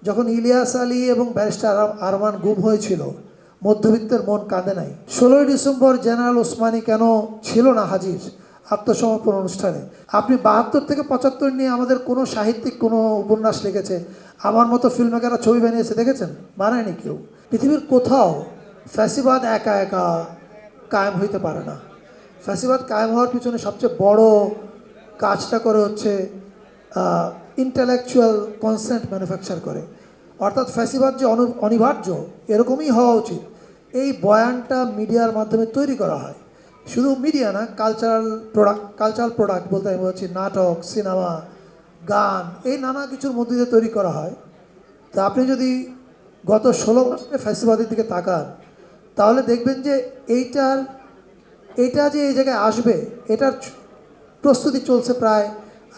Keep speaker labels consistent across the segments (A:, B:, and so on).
A: যখন ইলিয়াস আলী এবং ব্যারিস্টার আরমান গুম হয়েছিল, মধ্যবিত্তের মন কাঁদে নাই। 16ই ডিসেম্বর জেনারেল ওসমানী কেন ছিল না হাজির আত্মসমর্পণ অনুষ্ঠানে? আপনি 72 থেকে 75 নিয়ে আমাদের কোনো সাহিত্যিক কোনো উপন্যাস লিখেছে, আমার মতো ফিল্ম মেকাররা ছবি বানিয়েছে দেখেছেন? বানায়নি কেউ। পৃথিবীর কোথাও ফ্যাসিবাদ একা একা কায়েম হইতে পারে না। ফ্যাসিবাদ কায়েম হওয়ার পিছনে সবচেয়ে বড় কাজটা করে হচ্ছে ইন্টেলেকচুয়াল কনসেন্ট ম্যানুফ্যাকচার করে। অর্থাৎ ফ্যাসিবাদ যে অনিবার্য এরকমই হওয়া উচিত, এই বয়ানটা মিডিয়ার মাধ্যমে তৈরি করা হয়। শুধু মিডিয়া না, কালচারাল প্রোডাক্ট বলতে আমি বলছি নাটক, সিনেমা, গান, এই নানা কিছুর মধ্যে দিয়ে তৈরি করা হয়। তা আপনি যদি গত 16 বছরে ফ্যাসিবাদের দিকে তাকান, তাহলে দেখবেন যে এইটা যে এই জায়গায় আসবে, এটার প্রস্তুতি চলছে প্রায়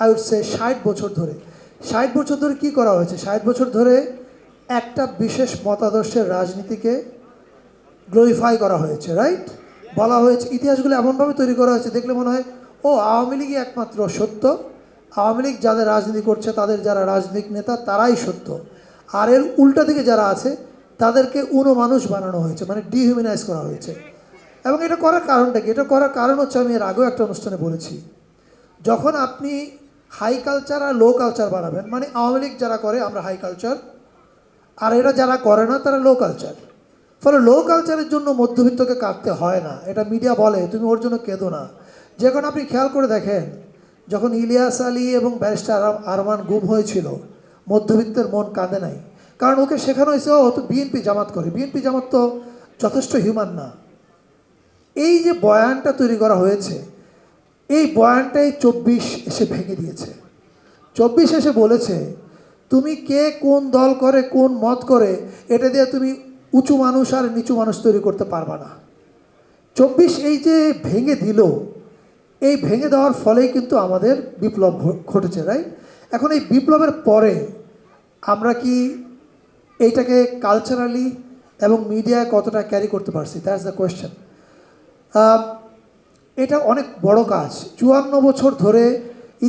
A: আই উড সে 60 বছর ধরে। 60 বছর ধরে কী করা হয়েছে? 60 বছর ধরে একটা বিশেষ মতাদর্শের রাজনীতিকে গ্লোরিফাই করা হয়েছে, রাইট? বলা হয়েছে, ইতিহাসগুলো এমনভাবে তৈরি করা হয়েছে, দেখলে মনে হয় ও আওয়ামী লীগই একমাত্র সত্য, আওয়ামী লীগ যাদের রাজনীতি করছে, তাদের যারা রাজনৈতিক নেতা তারাই সত্য, আর এর উল্টা দিকে যারা আছে তাদেরকে মানুষ বানানো হয়েছে, মানে ডিহিউম্যানাইজ করা হয়েছে। এবং এটা করার কারণটা কি? এটা করার কারণ হচ্ছে, আমি এর আগেও একটা অনুষ্ঠানে বলেছি, যখন আপনি হাই কালচার আর লো কালচার বানাবেন, মানে আওয়ামী লীগ যারা করে আমরা হাই কালচার, আর এরা যারা করে না তারা লো কালচার। ফলে লো কালচারের জন্য মধ্যবিত্তকে কাঁদতে হয় না, এটা মিডিয়া বলে, তুমি ওর জন্য কেঁদো না। যখন আপনি খেয়াল করে দেখেন, যখন ইলিয়াস আলী এবং ব্যারিস্টার আরমান গুম হয়েছিল, মধ্যবিত্তের মন কাঁদে নাই, কারণ ওকে শেখানো হয়েছে ও তো বিএনপি জামাত করে, বিএনপি জামাত তো যথেষ্ট হিউম্যান না। এই যে বয়ানটা তৈরি করা হয়েছে, এই বয়ানটাই 24 এসে ভেঙে দিয়েছে। 24 এসে বলেছে, তুমি কে কোন দল করে, কোন মত করে, এটা দিয়ে তুমি উঁচু মানুষ আর নিচু মানুষ তৈরি করতে পারবা না। 24 এই যে ভেঙে দিল, এই ভেঙে দেওয়ার ফলেই কিন্তু আমাদের বিপ্লব ঘটেছে, রাইট? এখন এই বিপ্লবের পরে আমরা কি এইটাকে কালচারালি এবং মিডিয়ায় কতটা ক্যারি করতে পারছি? That's the question. এটা অনেক বড় কাজ। 54 বছর ধরে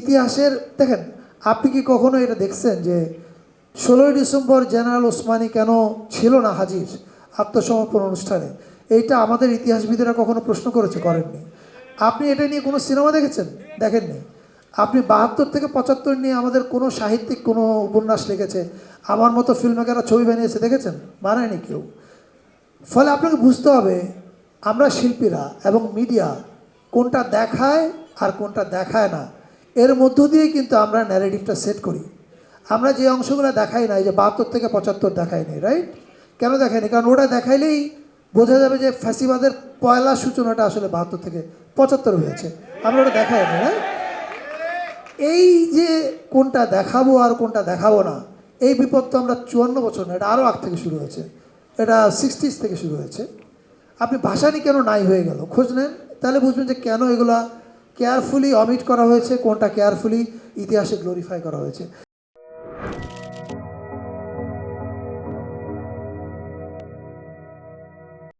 A: ইতিহাসের, দেখেন, আপনি কি কখনো এটা দেখছেন যে 16ই ডিসেম্বর জেনারেল ওসমানী কেন ছিল না হাজির আত্মসমর্পণ অনুষ্ঠানে? এইটা আমাদের ইতিহাসবিদেরা কখনো প্রশ্ন করেছে? করেননি। আপনি এটা নিয়ে কোনো সিনেমা দেখেছেন? দেখেননি। আপনি 72 থেকে 75 নিয়ে আমাদের কোনো সাহিত্যিক কোনো উপন্যাস লিখেছে, আমার মতো ফিল্ম মেকাররা ছবি বানিয়েছে দেখেছেন? বানায়নি কেউ। ফলে আপনাকে বুঝতে হবে, আমরা শিল্পীরা এবং মিডিয়া কোনটা দেখায় আর কোনটা দেখায় না, এর মধ্য দিয়েই কিন্তু আমরা ন্যারেটিভটা সেট করি। আমরা যে অংশগুলো দেখাই না, এই যে 72 থেকে 75 দেখাইনি, রাইট? কেন দেখাইনি? কারণ ওটা দেখাইলেই বোঝা যাবে যে ফ্যাসিবাদের পয়লা সূচনাটা আসলে 72 থেকে 75 হয়েছে। আমরা ওটা দেখাই না, রাইট? এই যে কোনটা দেখাবো আর কোনটা দেখাবো না, এই বিপদ তো আমরা 54 বছর না, এটা আরও আগ থেকে শুরু হয়েছে, এটা 60s থেকে শুরু হয়েছে। আপনি ভাসানি কেন নাই হয়ে গেল, খোঁজ নেন, তাহলে বুঝবেন যে কেন এগুলা কেয়ারফুলি অমিট করা হয়েছে, কোনটা কেয়ারফুলি ইতিহাসে গ্লোরিফাই করা হয়েছে।